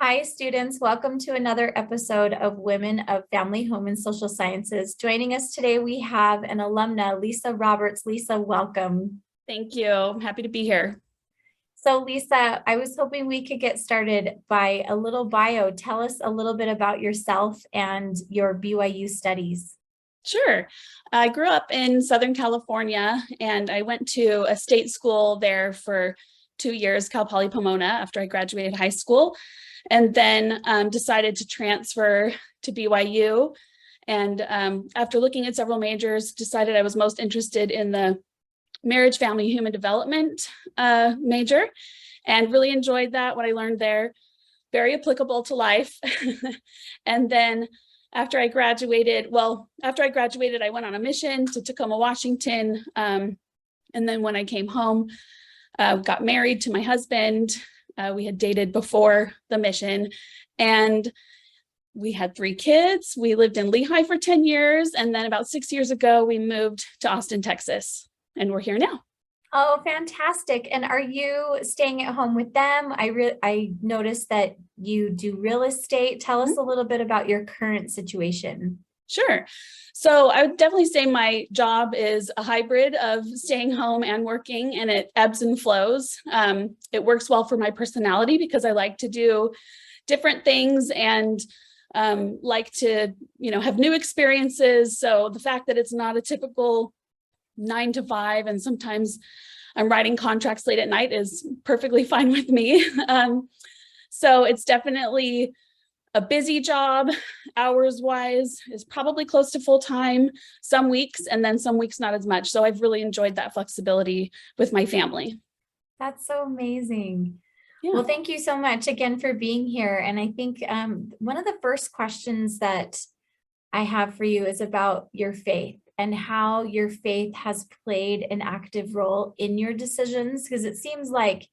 Hi, students. Welcome to another episode of Women of Family, Home, and Social Sciences. Joining us today, we have an alumna, Lisa Roberts. Lisa, welcome. Thank you. I'm happy to be here. So Lisa, I was hoping we could get started by a little bio. Tell us a little bit about yourself and your BYU studies. Sure. I grew up in Southern California, and I went to a state school there for 2 years, Cal Poly Pomona, after I graduated high school, and then decided to transfer to BYU. And after looking at several majors, decided I was most interested in the marriage, family, human development major, and really enjoyed that, what I learned there, very applicable to life. And then after I graduated, I went on a mission to Tacoma, Washington. And then when I came home, got married to my husband. We had dated before the mission, and we had 3 kids. We lived in Lehigh for 10 years. And then about 6 years ago, we moved to Austin, Texas, and we're here now. Oh, fantastic. And are you staying at home with them? I noticed that you do real estate. Tell us a little bit about your current situation. Sure. So I would definitely say my job is a hybrid of staying home and working, and it ebbs and flows. It works well for my personality because I like to do different things and like to, have new experiences. So the fact that it's not a typical 9 to 5, and sometimes I'm writing contracts late at night is perfectly fine with me. So it's definitely a busy job, hours wise, is probably close to full time some weeks, and then some weeks not as much. So I've really enjoyed that flexibility with my family. That's so amazing. Yeah. Well, thank you so much again for being here. And I think one of the first questions that I have for you is about your faith and how your faith has played an active role in your decisions, because it seems like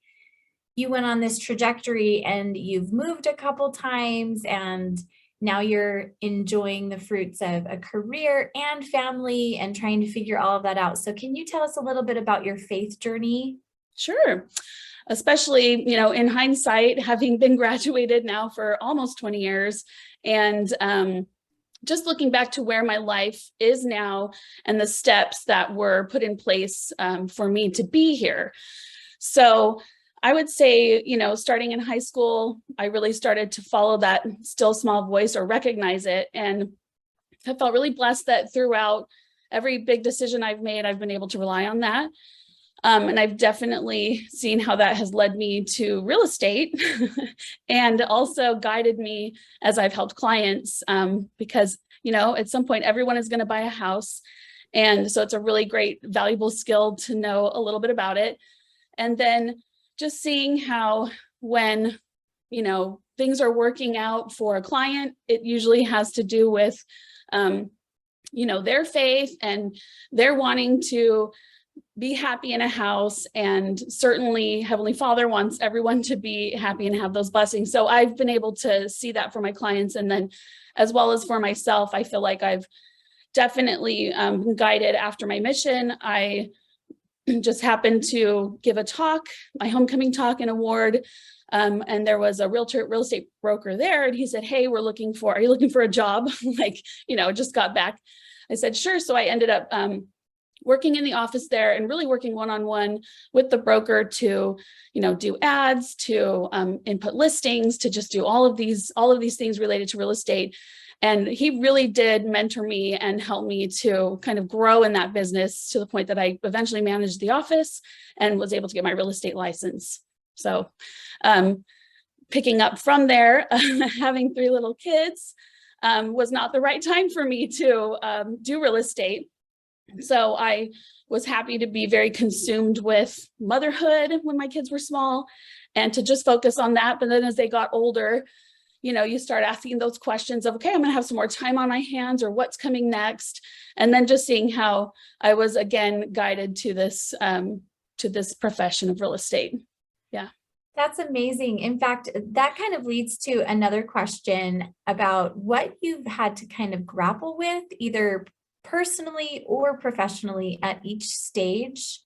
you went on this trajectory and you've moved a couple times, and now you're enjoying the fruits of a career and family and trying to figure all of that out. So can you tell us a little bit about your faith journey? Sure. Especially, in hindsight, having been graduated now for almost 20 years, and just looking back to where my life is now and the steps that were put in place for me to be here. So I would say, starting in high school, I really started to follow that still small voice or recognize it. And I felt really blessed that throughout every big decision I've made, I've been able to rely on that. And I've definitely seen how that has led me to real estate and also guided me as I've helped clients because, at some point, everyone is going to buy a house. And so it's a really great, valuable skill to know a little bit about it. And then just seeing how when, things are working out for a client, it usually has to do with, their faith, and they're wanting to be happy in a house. And certainly Heavenly Father wants everyone to be happy and have those blessings. So I've been able to see that for my clients. And then as well as for myself, I feel like I've definitely been guided after my mission. I just happened to give a talk, my homecoming talk and award. And there was a real estate broker there. And he said, "Hey, are you looking for a job?" Just got back. I said, "Sure." So I ended up working in the office there and really working one-on-one with the broker to, do ads, to input listings, to just do all of these things related to real estate. And he really did mentor me and help me to kind of grow in that business to the point that I eventually managed the office and was able to get my real estate license. So picking up from there, having 3 little kids was not the right time for me to do real estate. So I was happy to be very consumed with motherhood when my kids were small and to just focus on that. But then as they got older, you start asking those questions of, okay, I'm going to have some more time on my hands, or what's coming next. And then just seeing how I was again guided to this profession of real estate. Yeah. That's amazing. In fact, that kind of leads to another question about what you've had to kind of grapple with, either personally or professionally at each stage,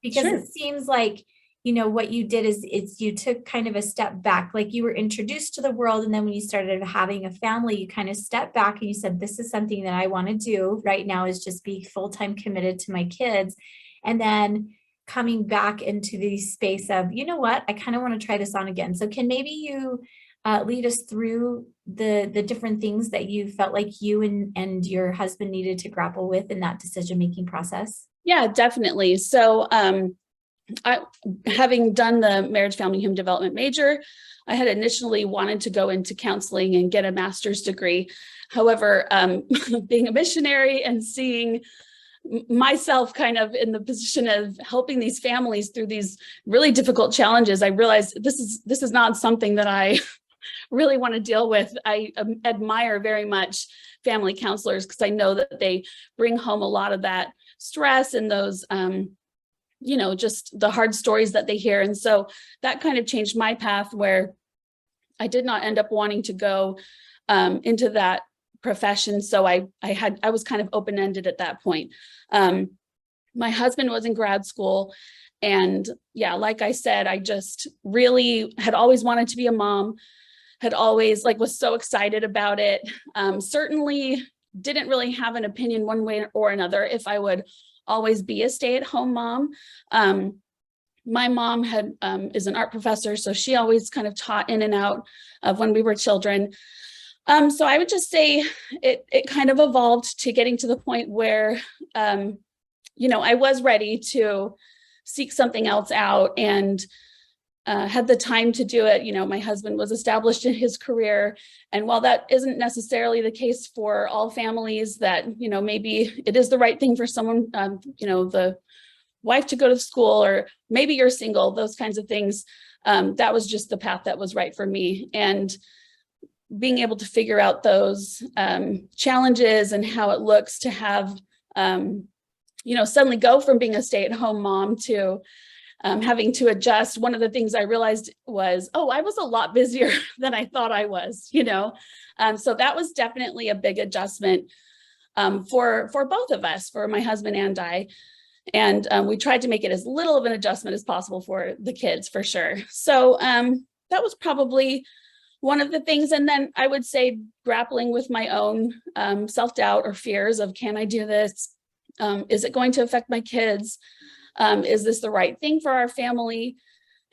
because Sure. it seems like what you did is you took kind of a step back, like you were introduced to the world. And then when you started having a family, you kind of stepped back and you said, this is something that I want to do right now, is just be full-time committed to my kids. And then coming back into the space of, you know what, I kind of want to try this on again. So can maybe you lead us through the different things that you felt like you and your husband needed to grapple with in that decision-making process? Yeah, definitely. So having done the marriage, family, human development major, I had initially wanted to go into counseling and get a master's degree. However, being a missionary and seeing myself kind of in the position of helping these families through these really difficult challenges, I realized this is not something that I really want to deal with. I admire very much family counselors because I know that they bring home a lot of that stress and those just the hard stories that they hear. And so that kind of changed my path, where I did not end up wanting to go into that profession. So I was kind of open-ended at that point. My husband was in grad school, and yeah, like I said, I just really had always wanted to be a mom, had always was so excited about it. Certainly didn't really have an opinion one way or another if I would always be a stay-at-home mom. My mom is an art professor, so she always kind of taught in and out of when we were children. So I would just say it kind of evolved to getting to the point where, I was ready to seek something else out, and had the time to do it. My husband was established in his career. And while that isn't necessarily the case for all families, that, maybe it is the right thing for someone, the wife to go to school, or maybe you're single, those kinds of things. That was just the path that was right for me. And being able to figure out those challenges and how it looks to have, suddenly go from being a stay-at-home mom to having to adjust. One of the things I realized was, I was a lot busier than I thought I was, so that was definitely a big adjustment for both of us, for my husband and I. And we tried to make it as little of an adjustment as possible for the kids, for sure. So that was probably one of the things. And then I would say grappling with my own self-doubt or fears of, can I do this? Is it going to affect my kids? Is this the right thing for our family?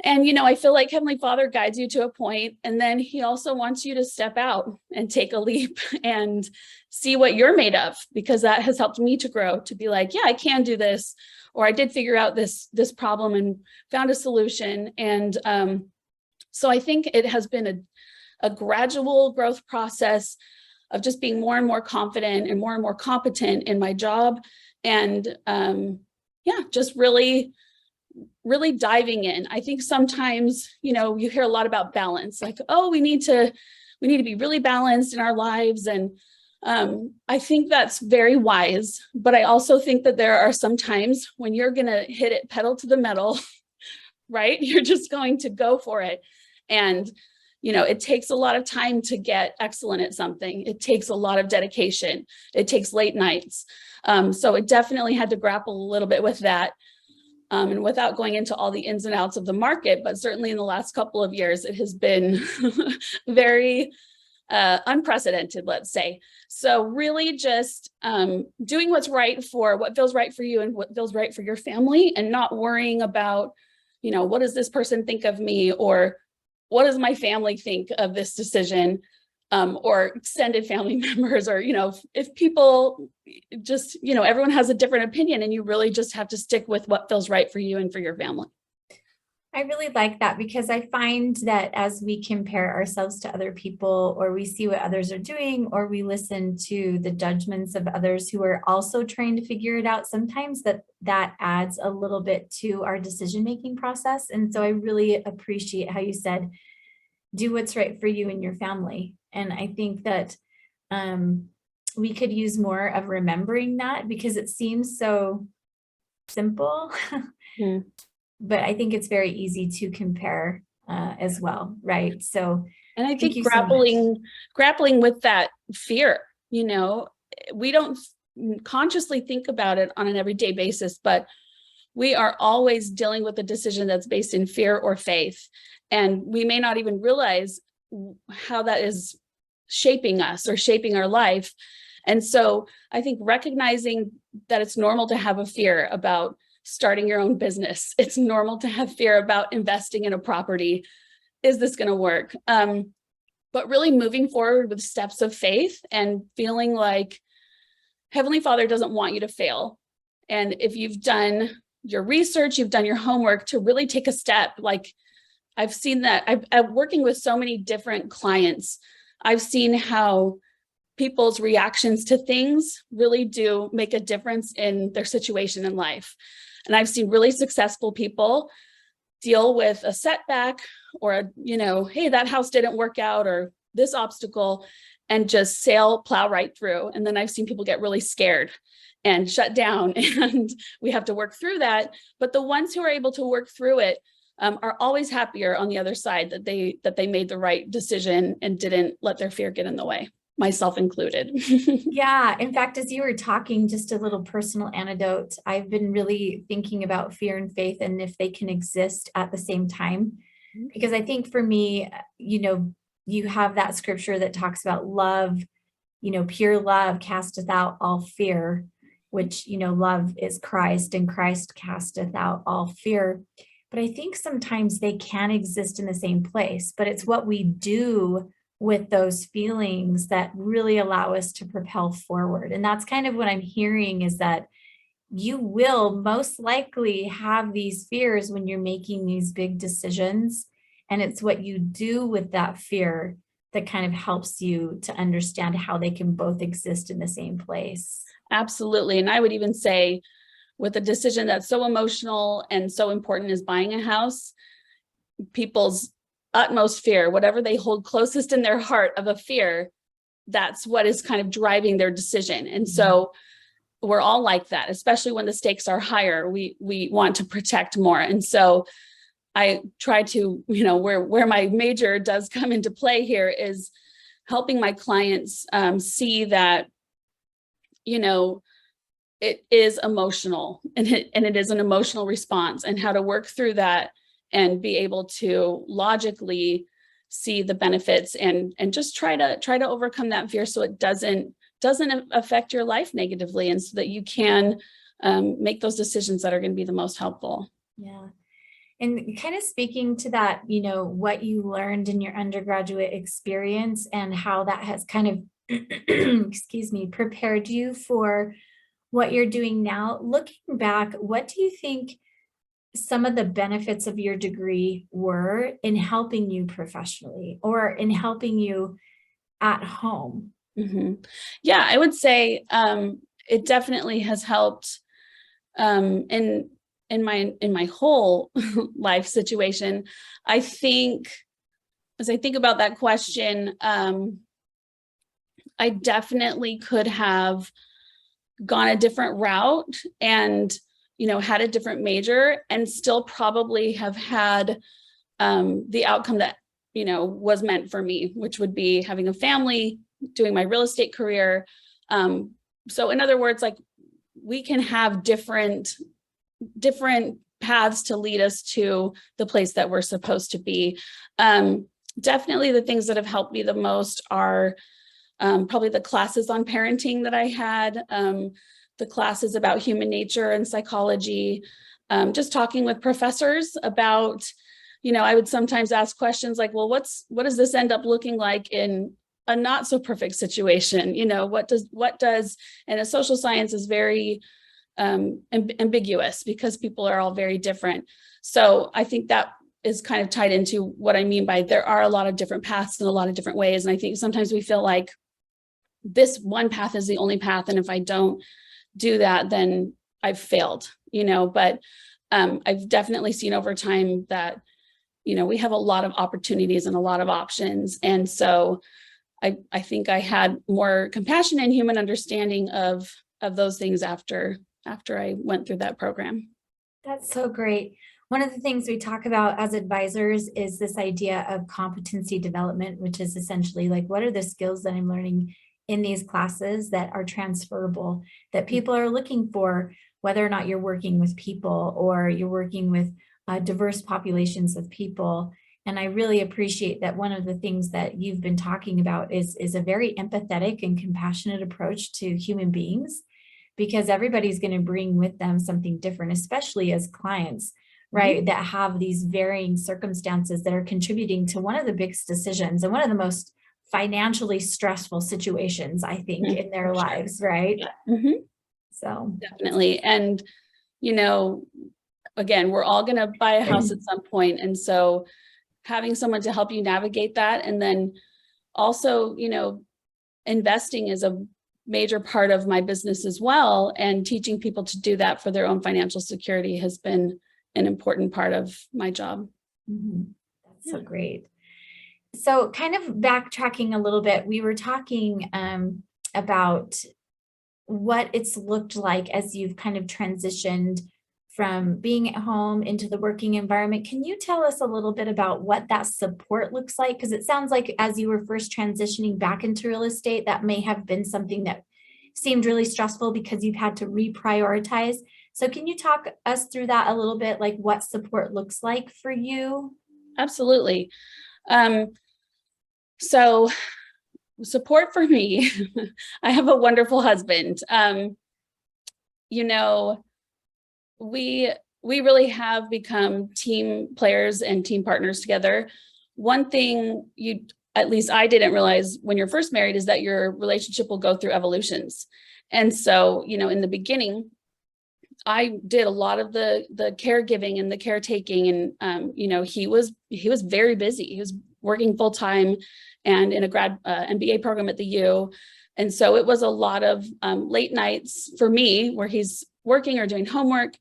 And, I feel like Heavenly Father guides you to a point, and then he also wants you to step out and take a leap and see what you're made of, because that has helped me to grow, to be like, yeah, I can do this, or I did figure out this problem and found a solution. And so I think it has been a gradual growth process of just being more and more confident and more competent in my job. And just really diving in. I think sometimes, you hear a lot about balance, like, we need to be really balanced in our lives. And I think that's very wise, but I also think that there are some times when you're going to hit it pedal to the metal, right? You're just going to go for it. And, it takes a lot of time to get excellent at something. It takes a lot of dedication. It takes late nights. So it definitely had to grapple a little bit with that. And without going into all the ins and outs of the market, but certainly in the last couple of years, it has been very unprecedented, let's say. So really just doing what's right for what feels right for you and what feels right for your family, and not worrying about, what does this person think of me, or what does my family think of this decision, or extended family members, or, if people just, everyone has a different opinion, and you really just have to stick with what feels right for you and for your family. I really like that, because I find that as we compare ourselves to other people, or we see what others are doing, or we listen to the judgments of others who are also trying to figure it out, sometimes that adds a little bit to our decision-making process. And so I really appreciate how you said, do what's right for you and your family. And I think that we could use more of remembering that, because it seems so simple. Mm. But I think it's very easy to compare as well, right? So, and I think grappling with that fear, we don't consciously think about it on an everyday basis, but we are always dealing with a decision that's based in fear or faith. And we may not even realize how that is shaping us or shaping our life. And so I think recognizing that it's normal to have a fear about starting your own business. It's normal to have fear about investing in a property. Is this going to work? But really moving forward with steps of faith and feeling like Heavenly Father doesn't want you to fail. And if you've done your research, you've done your homework, to really take a step. Like I've seen that I'm working with so many different clients. I've seen how people's reactions to things really do make a difference in their situation in life. And I've seen really successful people deal with a setback or, hey, that house didn't work out or this obstacle, and just plow right through. And then I've seen people get really scared and shut down, and we have to work through that. But the ones who are able to work through it are always happier on the other side, that they made the right decision and didn't let their fear get in the way, myself included. Yeah. In fact, as you were talking, just a little personal anecdote, I've been really thinking about fear and faith and if they can exist at the same time. Because I think for me, you have that scripture that talks about love, pure love casteth out all fear, which, love is Christ, and Christ casteth out all fear. But I think sometimes they can exist in the same place, but it's what we do with those feelings that really allow us to propel forward. And that's kind of what I'm hearing, is that you will most likely have these fears when you're making these big decisions. And it's what you do with that fear that kind of helps you to understand how they can both exist in the same place. Absolutely. And I would even say, with a decision that's so emotional and so important as buying a house, people's utmost fear, whatever they hold closest in their heart of a fear, that's what is kind of driving their decision. And so we're all like that, especially when the stakes are higher. We want to protect more. And so I try to, where my major does come into play here is helping my clients see that, it is emotional, and it is an emotional response, and how to work through that and be able to logically see the benefits and just try to overcome that fear so it doesn't affect your life negatively, and so that you can make those decisions that are going to be the most helpful. Yeah. And kind of speaking to that, what you learned in your undergraduate experience and how that has kind of, excuse me, prepared you for what you're doing now. Looking back, what do you think some of the benefits of your degree were in helping you professionally or in helping you at home? Mm-hmm. Yeah, I would say it definitely has helped in my whole life situation. I think, as I think about that question, I definitely could have gone a different route and, had a different major and still probably have had the outcome that, was meant for me, which would be having a family, doing my real estate career. So in other words, like, we can have different paths to lead us to the place that we're supposed to be. Definitely the things that have helped me the most are probably the classes on parenting that I had, the classes about human nature and psychology, just talking with professors about, I would sometimes ask questions like, well, what does this end up looking like in a not so perfect situation? What does, and a social science is very ambiguous because people are all very different. So I think that is kind of tied into what I mean by there are a lot of different paths and a lot of different ways. And I think sometimes we feel like this one path is the only path, and if I don't do that, then I've failed, but I've definitely seen over time that, we have a lot of opportunities and a lot of options. And so I think I had more compassion and human understanding of those things after I went through that program. That's so great. One of the things we talk about as advisors is this idea of competency development, which is essentially like, what are the skills that I'm learning in these classes that are transferable, that people are looking for whether or not you're working with people or you're working with diverse populations of people. And I really appreciate that one of the things that you've been talking about is a very empathetic and compassionate approach to human beings, because everybody's going to bring with them something different, especially as clients, right? That have these varying circumstances that are contributing to one of the biggest decisions and one of the most financially stressful situations, I think, in their lives, right? Yeah. So Definitely. And, again, we're all going to buy a house at some point. And so having someone to help you navigate that, and then also, investing is a major part of my business as well. And teaching people to do that for their own financial security has been an important part of my job. That's so great. So kind of backtracking a little bit, we were talking about what it's looked like as you've kind of transitioned from being at home into the working environment. Can you tell us a little bit about what that support looks like? Because it sounds like as you were first transitioning back into real estate, that may have been something that seemed really stressful because you've had to reprioritize. So can you talk us through that a little bit, like what support looks like for you? Absolutely. So support for me, I have a wonderful husband. We really have become team players and team partners together. One thing at least I didn't realize when you're first married is that your relationship will go through evolutions. And so, in the beginning, I did a lot of the caregiving and the caretaking, and he was very busy. He was working full time and in a grad MBA program at the U. And so it was a lot of late nights for me where he's working or doing homework.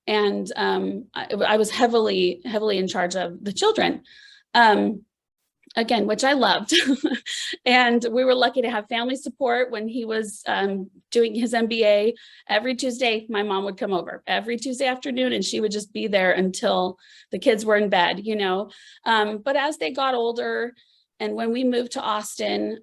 And I was heavily in charge of the children, again, which I loved. And we were lucky to have family support when he was doing his MBA. Every Tuesday, my mom would come over every Tuesday afternoon, and she would just be there until the kids were in bed, But as they got older, and when we moved to Austin,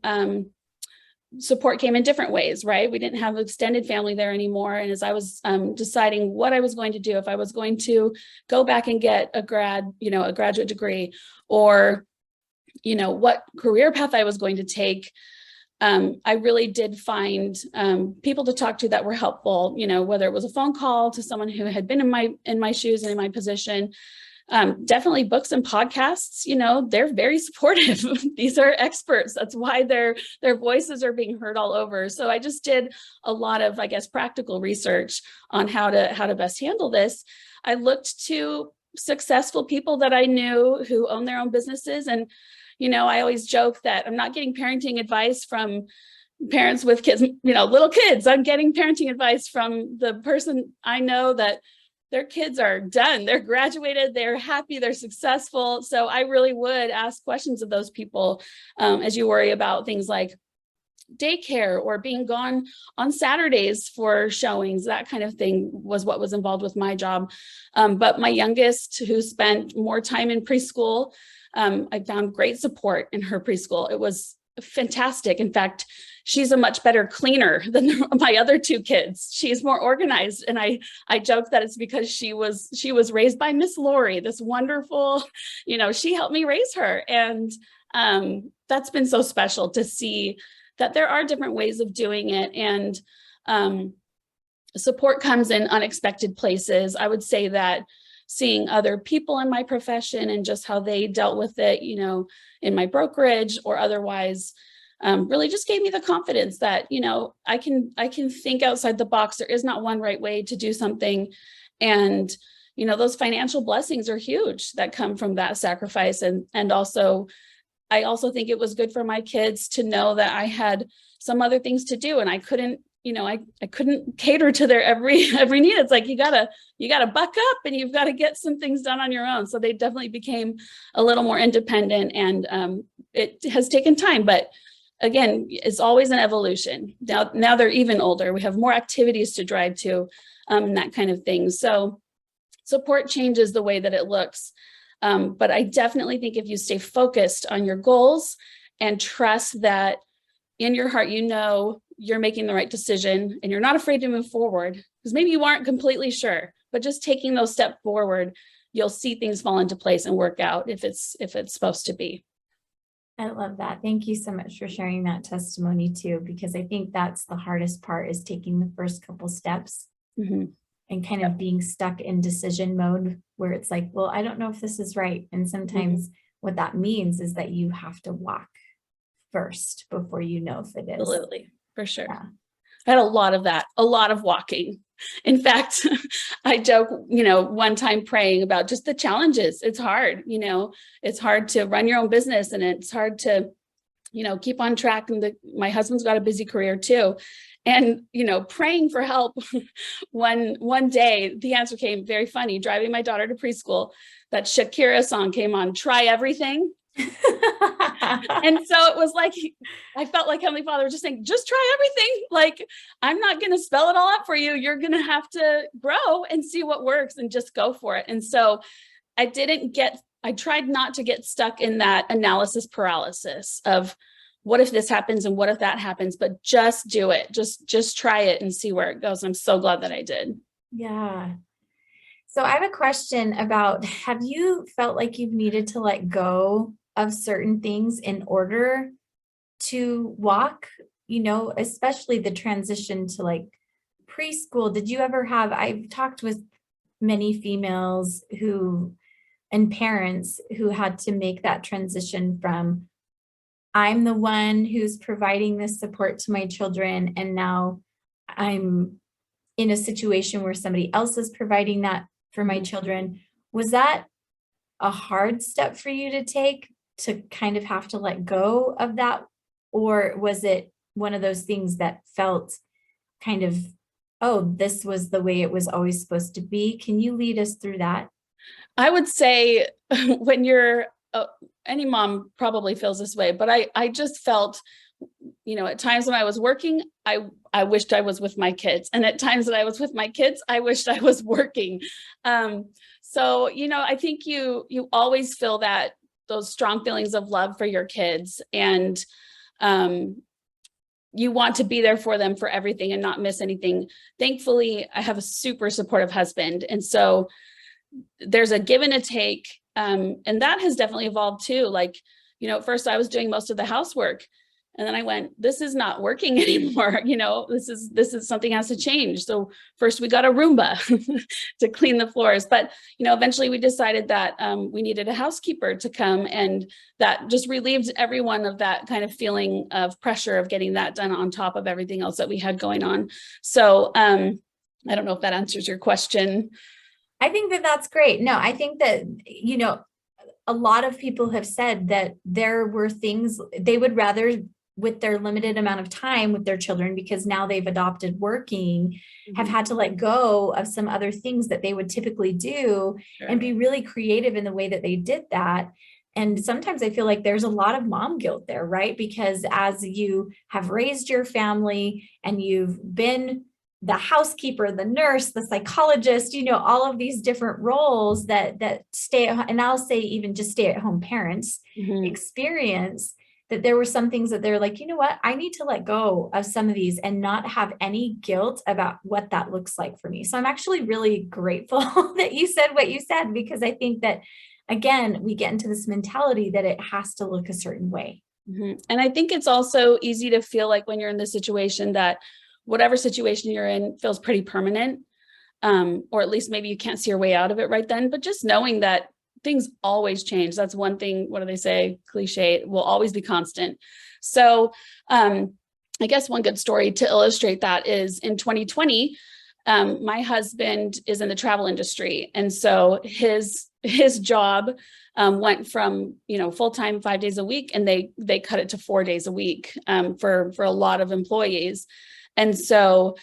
support came in different ways, right? We didn't have extended family there anymore. And as I was deciding what I was going to do, if I was going to go back and get a graduate degree, or, what career path I was going to take, I really did find people to talk to that were helpful, whether it was a phone call to someone who had been in my shoes and in my position. Definitely books and podcasts, they're very supportive. These are experts. That's why their voices are being heard all over. So I just did a lot of, practical research on how to best handle this. I looked to successful people that I knew who own their own businesses. And, I always joke that I'm not getting parenting advice from parents with kids, little kids. I'm getting parenting advice from the person I know that their kids are done, they're graduated, they're happy, they're successful. So I really would ask questions of those people as you worry about things like daycare or being gone on Saturdays for showings. That kind of thing was what was involved with my job. But my youngest, who spent more time in preschool, I found great support in her preschool. It was fantastic. In fact, she's a much better cleaner than my other two kids. She's more organized. And I joke that it's because she was raised by Miss Lori, this wonderful, she helped me raise her. And that's been so special to see that there are different ways of doing it. And support comes in unexpected places. I would say that seeing other people in my profession and just how they dealt with it, in my brokerage or otherwise, really just gave me the confidence that, I can think outside the box. There is not one right way to do something. And, those financial blessings are huge that come from that sacrifice. And also, I also think it was good for my kids to know that I had some other things to do, and I couldn't, I couldn't cater to their every need. It's like, you gotta buck up and you've got to get some things done on your own. So they definitely became a little more independent, and it has taken time, but again, it's always an evolution. Now they're even older. We have more activities to drive to, and that kind of thing. So support changes the way that it looks. But I definitely think if you stay focused on your goals and trust that in your heart, you're making the right decision and you're not afraid to move forward, because maybe you aren't completely sure, but just taking those steps forward, you'll see things fall into place and work out if it's supposed to be. I love that. Thank you so much for sharing that testimony too, because I think that's the hardest part, is taking the first couple steps and kind of being stuck in decision mode where it's like, well, I don't know if this is right. And sometimes what that means is that you have to walk first before you know if it is. Absolutely, for sure. Yeah. I had a lot of that, a lot of walking. In fact, I joke, one time praying about just the challenges. It's hard, it's hard to run your own business, and it's hard to, keep on track. And my husband's got a busy career too. And, praying for help. One day, the answer came very funny, driving my daughter to preschool. That Shakira song came on, Try Everything. And so it was like, I felt like Heavenly Father was just saying, just try everything. Like, I'm not going to spell it all out for you. You're going to have to grow and see what works and just go for it. And so I tried not to get stuck in that analysis paralysis of what if this happens and what if that happens, but just do it. Just try it and see where it goes. I'm so glad that I did. Yeah. So I have a question about, have you felt like you've needed to let go of certain things in order to walk, especially the transition to like preschool? Did you ever have, I've talked with many females and parents who had to make that transition from, I'm the one who's providing this support to my children, and now I'm in a situation where somebody else is providing that for my children. Was that a hard step for you to take, to kind of have to let go of that? Or was it one of those things that felt kind of, oh, this was the way it was always supposed to be? Can you lead us through that? I would say when you're, any mom probably feels this way, but I just felt, at times when I was working, I wished I was with my kids. And at times that I was with my kids, I wished I was working. So, I think you always feel those strong feelings of love for your kids, and you want to be there for them for everything and not miss anything. Thankfully, I have a super supportive husband. And so there's a give and a take. And that has definitely evolved too. Like, at first I was doing most of the housework, and then I went, this is not working anymore. This is something has to change. So first we got a Roomba to clean the floors, but, eventually we decided that we needed a housekeeper to come, and that just relieved everyone of that kind of feeling of pressure of getting that done on top of everything else that we had going on. So I don't know if that answers your question. I think that that's great. No, I think that, a lot of people have said that there were things they would rather, with their limited amount of time with their children, because now they've adopted working, have had to let go of some other things that they would typically do and be really creative in the way that they did that. And sometimes I feel like there's a lot of mom guilt there, right? Because as you have raised your family and you've been the housekeeper, the nurse, the psychologist, all of these different roles that stay at home, and I'll say even just stay at home parents experience, that there were some things that they're like, you know what, I need to let go of some of these and not have any guilt about what that looks like for me. So I'm actually really grateful that you said what you said, because I think that, again, we get into this mentality that it has to look a certain way. And I think it's also easy to feel like when you're in this situation that whatever situation you're in feels pretty permanent, or at least maybe you can't see your way out of it right then, but just knowing that things always change. That's one thing, what do they say? Cliche, it will always be constant. So I guess one good story to illustrate that is in 2020, my husband is in the travel industry. And so his job went from, full-time 5 days a week, and they cut it to 4 days a week for a lot of employees. And so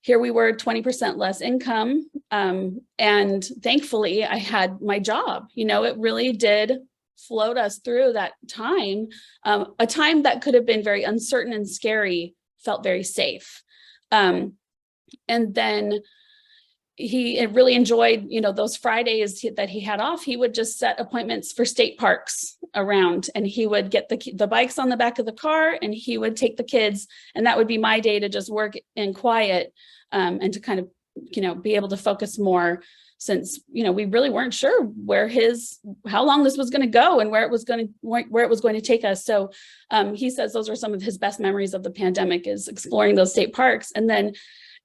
here we were, 20% less income. And thankfully I had my job. It really did float us through that time. A time that could have been very uncertain and scary felt very safe. And then he really enjoyed, those Fridays that he had off. He would just set appointments for state parks around, and he would get the bikes on the back of the car, and he would take the kids, and that would be my day to just work in quiet, and to kind of, be able to focus more, since, we really weren't sure how long this was going to go and where it was going to take us. So he says those are some of his best memories of the pandemic, is exploring those state parks. And then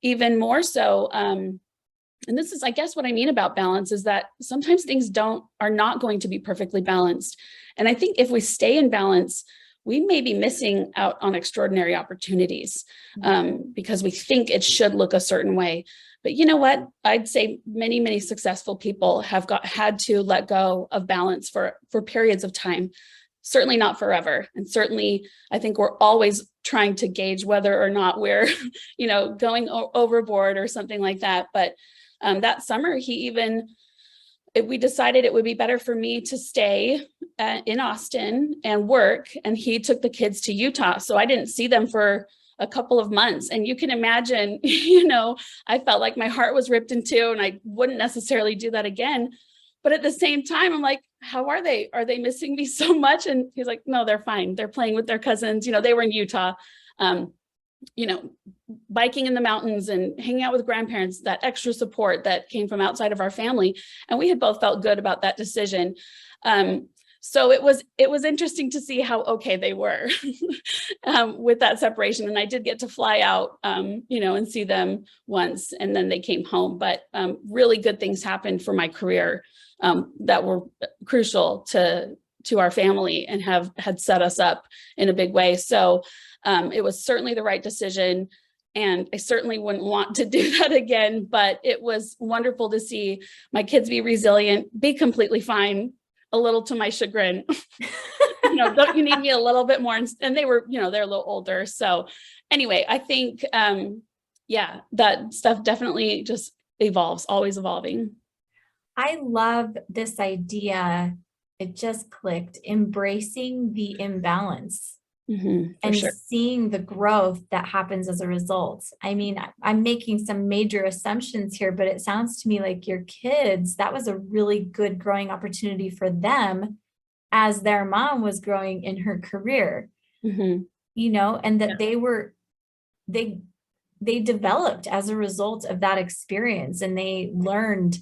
even more so, and this is, I guess, what I mean about balance, is that sometimes things are not going to be perfectly balanced. And I think if we stay in balance, we may be missing out on extraordinary opportunities, because we think it should look a certain way. But you know what? I'd say many, many successful people have had to let go of balance for periods of time. Certainly not forever. And certainly, I think we're always trying to gauge whether or not we're, going overboard or something like that. But that summer, we decided it would be better for me to stay in Austin and work, and he took the kids to Utah. So I didn't see them for a couple of months. And you can imagine, I felt like my heart was ripped in two, and I wouldn't necessarily do that again. But at the same time, I'm like, how are they? Are they missing me so much? And he's like, no, they're fine. They're playing with their cousins. They were in Utah, biking in the mountains and hanging out with grandparents, that extra support that came from outside of our family. And we had both felt good about that decision. So it was interesting to see how okay they were with that separation. And I did get to fly out, and see them once, and then they came home. But really good things happened for my career that were crucial to our family and had set us up in a big way. So it was certainly the right decision. And I certainly wouldn't want to do that again, but it was wonderful to see my kids be resilient, be completely fine, a little to my chagrin. Don't you need me a little bit more? And they were, they're a little older. So anyway, I think, that stuff definitely just evolves, always evolving. I love this idea. It just clicked, embracing the imbalance. And sure. seeing the growth that happens as a result. I mean, I'm making some major assumptions here, but it sounds to me like your kids, that was a really good growing opportunity for them as their mom was growing in her career, and that they developed as a result of that experience, and they learned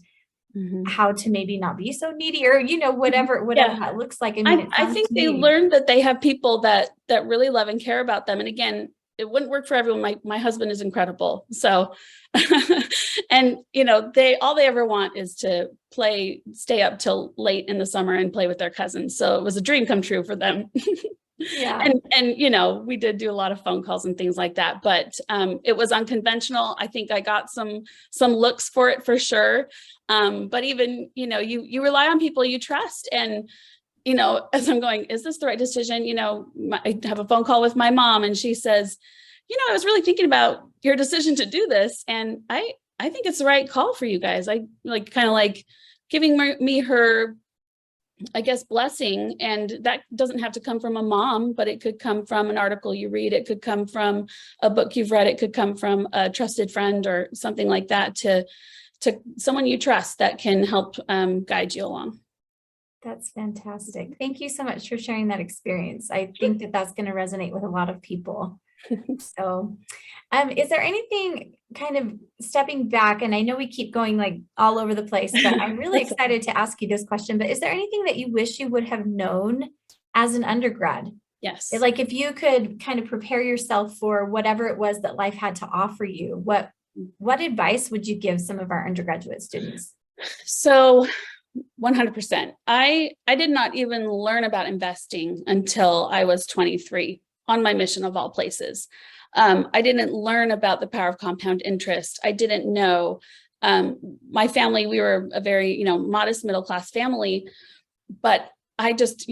how to maybe not be so needy, or whatever that looks like. I think they learned that they have people that really love and care about them. And again, it wouldn't work for everyone. My husband is incredible. So, and all they ever want is to stay up till late in the summer and play with their cousins. So it was a dream come true for them. Yeah. And we did do a lot of phone calls and things like that, but it was unconventional. I think I got some looks for it for sure. But even, you rely on people you trust. And, as I'm going, is this the right decision? I have a phone call with my mom, and she says, I was really thinking about your decision to do this, and I think it's the right call for you guys. I kind of giving me her, I guess, blessing. And that doesn't have to come from a mom, but it could come from an article you read. It could come from a book you've read. It could come from a trusted friend or something like that, to someone you trust that can help guide you along. That's fantastic. Thank you so much for sharing that experience. I think that that's going to resonate with a lot of people. So, is there anything, kind of stepping back, and I know we keep going all over the place, but I'm really excited to ask you this question, but is there anything that you wish you would have known as an undergrad? Yes. If you could kind of prepare yourself for whatever it was that life had to offer you, what advice would you give some of our undergraduate students? So 100%. I did not even learn about investing until I was 23, on my mission of all places. I didn't learn about the power of compound interest. I didn't know. My family, we were a very, modest middle-class family, but I just,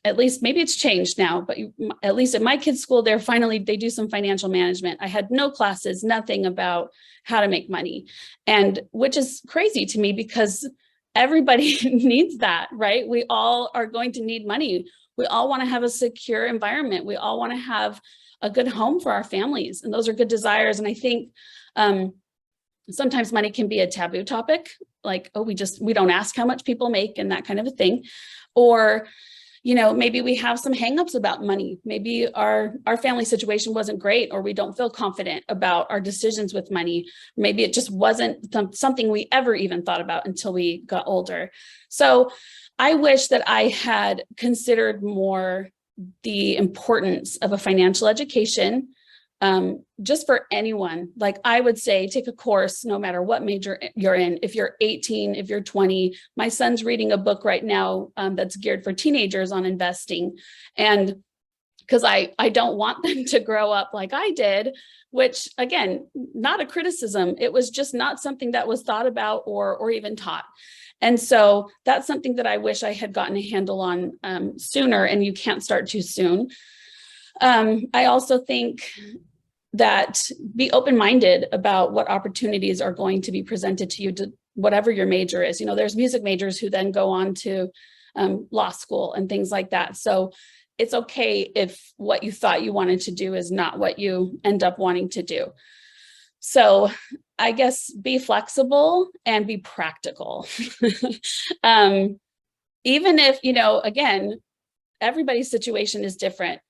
at least maybe it's changed now, but at least at my kids' school, they do some financial management. I had no classes, nothing about how to make money, and which is crazy to me, because everybody needs that, right? We all are going to need money. We all want to have a secure environment. We all want to have a good home for our families, and those are good desires. And I think sometimes money can be a taboo topic, like, oh, we don't ask how much people make and that kind of a thing. Or, maybe we have some hangups about money. Maybe our family situation wasn't great, or we don't feel confident about our decisions with money. Maybe it just wasn't something we ever even thought about until we got older. So I wish that I had considered more the importance of a financial education, just for anyone. Like, I would say, take a course, no matter what major you're in. If you're 18, if you're 20, my son's reading a book right now that's geared for teenagers on investing. And because I don't want them to grow up like I did, which, again, not a criticism. It was just not something that was thought about or even taught. And so that's something that I wish I had gotten a handle on sooner, and you can't start too soon. I also think that be open-minded about what opportunities are going to be presented to you, to whatever your major is. There's music majors who then go on to law school and things like that. So it's okay if what you thought you wanted to do is not what you end up wanting to do. So I guess be flexible and be practical. Even if, again, everybody's situation is different.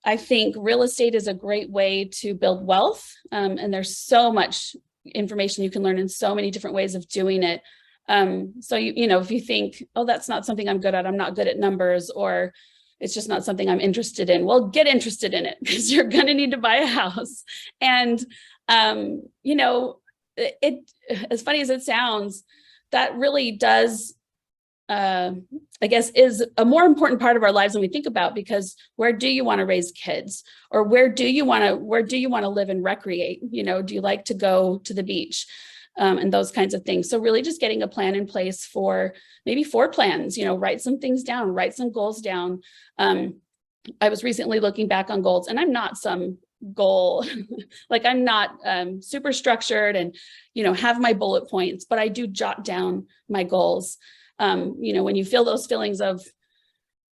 I think real estate is a great way to build wealth. And there's so much information you can learn in so many different ways of doing it. So, if you think, oh, that's not something I'm good at, I'm not good at numbers, or it's just not something I'm interested in, well, get interested in it, because you're going to need to buy a house. And, it, as funny as it sounds, that really does, I guess, is a more important part of our lives than we think about, because where do you want to raise kids, or where do you want to live and recreate? Do you like to go to the beach, and those kinds of things? So really just getting a plan in place for maybe 4 plans, write some things down, write some goals down. I was recently looking back on goals, and I'm not some goal, like, I'm not super structured and, have my bullet points, but I do jot down my goals. When you feel those feelings of,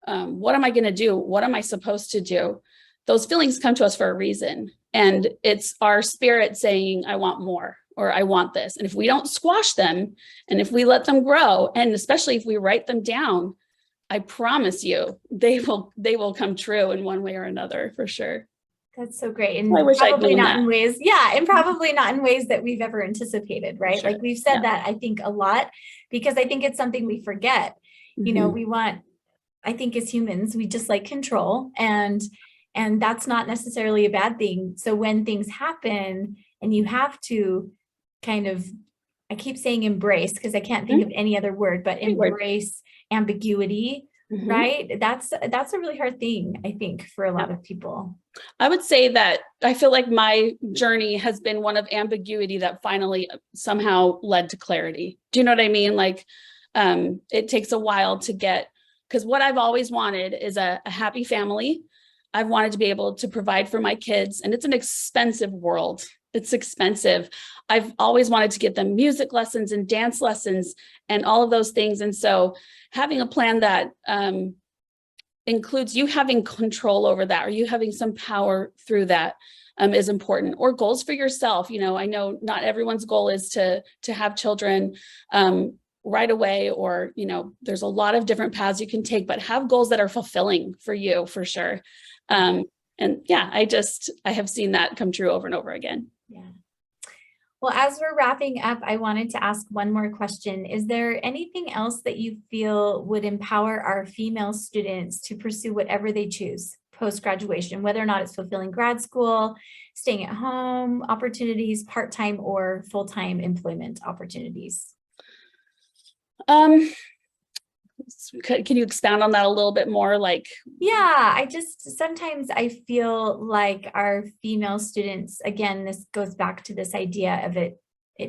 what am I going to do? What am I supposed to do? Those feelings come to us for a reason. And it's our spirit saying, I want more, or I want this. And if we don't squash them, and if we let them grow, and especially if we write them down, I promise you, they will come true in one way or another, for sure. That's so great. And I wish probably I'd known not that. in ways, and probably not in ways that we've ever anticipated, right? Sure. Like, we've said that, I think, a lot, because I think it's something we forget. We want, I think, as humans, we just like control, and that's not necessarily a bad thing. So when things happen and you have to kind of, I keep saying embrace, because I can't think of any other word, but embrace ambiguity, right? That's a really hard thing, I think, for a lot of people. I would say that I feel like my journey has been one of ambiguity that finally somehow led to clarity. Do you know what I mean? Like, it takes a while to get, because what I've always wanted is a happy family. I've wanted to be able to provide for my kids, and it's an expensive world. It's expensive. I've always wanted to get them music lessons and dance lessons and all of those things. And so having a plan that includes you having control over that, or you having some power through that, is important. Or goals for yourself. I know not everyone's goal is to have children right away, or, there's a lot of different paths you can take, but have goals that are fulfilling for you, for sure. And yeah, I have seen that come true over and over again. Yeah. Well, as we're wrapping up, I wanted to ask one more question. Is there anything else that you feel would empower our female students to pursue whatever they choose post-graduation, whether or not it's fulfilling grad school, staying at home opportunities, part-time or full-time employment opportunities? Can you expound on that a little bit more? Sometimes I feel like our female students, again, this goes back to this idea of it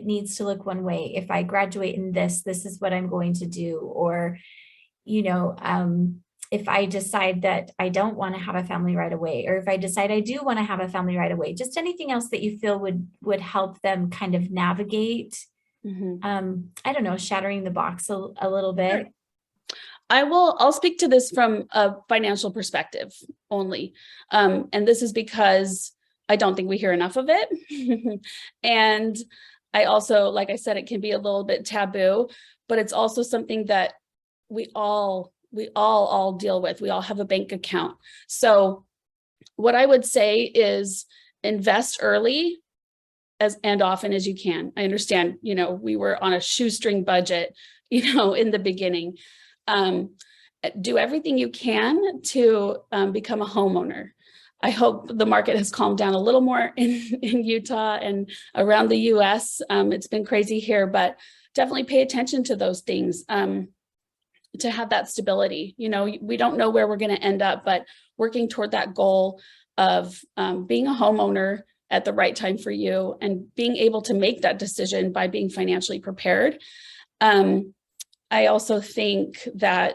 needs to look one way. If I graduate in this is what I'm going to do. Or, if I decide that I don't want to have a family right away, or if I decide I do want to have a family right away, just anything else that you feel would help them kind of navigate, I don't know, shattering the box a little bit. Sure. I'll speak to this from a financial perspective only. And this is because I don't think we hear enough of it. And I also, like I said, it can be a little bit taboo, but it's also something that we all deal with. We all have a bank account. So what I would say is invest early and often as you can. I understand, we were on a shoestring budget, in the beginning. Do everything you can to become a homeowner. I hope the market has calmed down a little more in Utah and around the US. It's been crazy here, but definitely pay attention to those things to have that stability. We don't know where we're going to end up, but working toward that goal of being a homeowner at the right time for you and being able to make that decision by being financially prepared. I also think that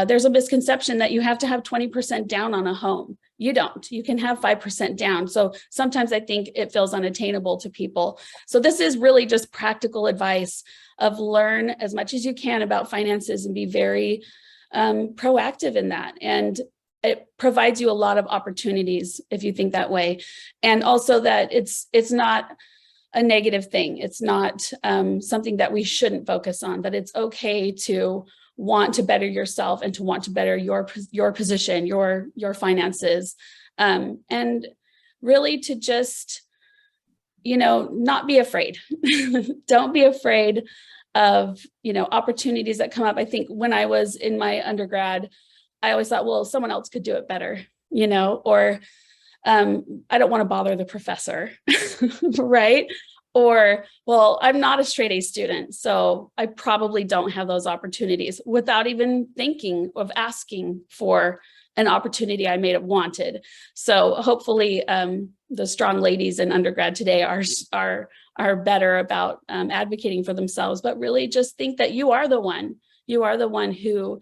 there's a misconception that you have to have 20% down on a home. You don't. You can have 5% down. So sometimes I think it feels unattainable to people. So this is really just practical advice of learn as much as you can about finances and be very proactive in that. And it provides you a lot of opportunities if you think that way. And also that it's not a negative thing. It's not something that we shouldn't focus on, that it's okay to want to better yourself and to want to better your position, your finances, and really to just, not be afraid. Don't be afraid of, opportunities that come up. I think when I was in my undergrad, I always thought, well, someone else could do it better, or I don't want to bother the professor, right? Or, well, I'm not a straight A student, so I probably don't have those opportunities, without even thinking of asking for an opportunity I may have wanted. So hopefully the strong ladies in undergrad today are better about advocating for themselves, but really just think that you are the one who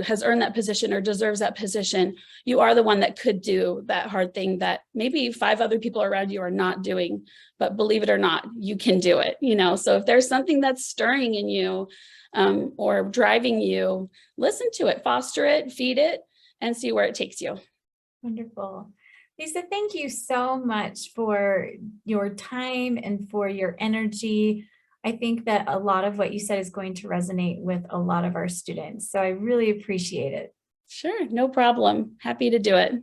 has earned that position or deserves that position. You are the one that could do that hard thing that maybe 5 other people around you are not doing, but believe it or not, you can do it. So if there's something that's stirring in you or driving you, listen to it, foster it, feed it, and see where it takes you. Wonderful. Lisa, thank you so much for your time and for your energy. I think that a lot of what you said is going to resonate with a lot of our students. So I really appreciate it. Sure, no problem. Happy to do it.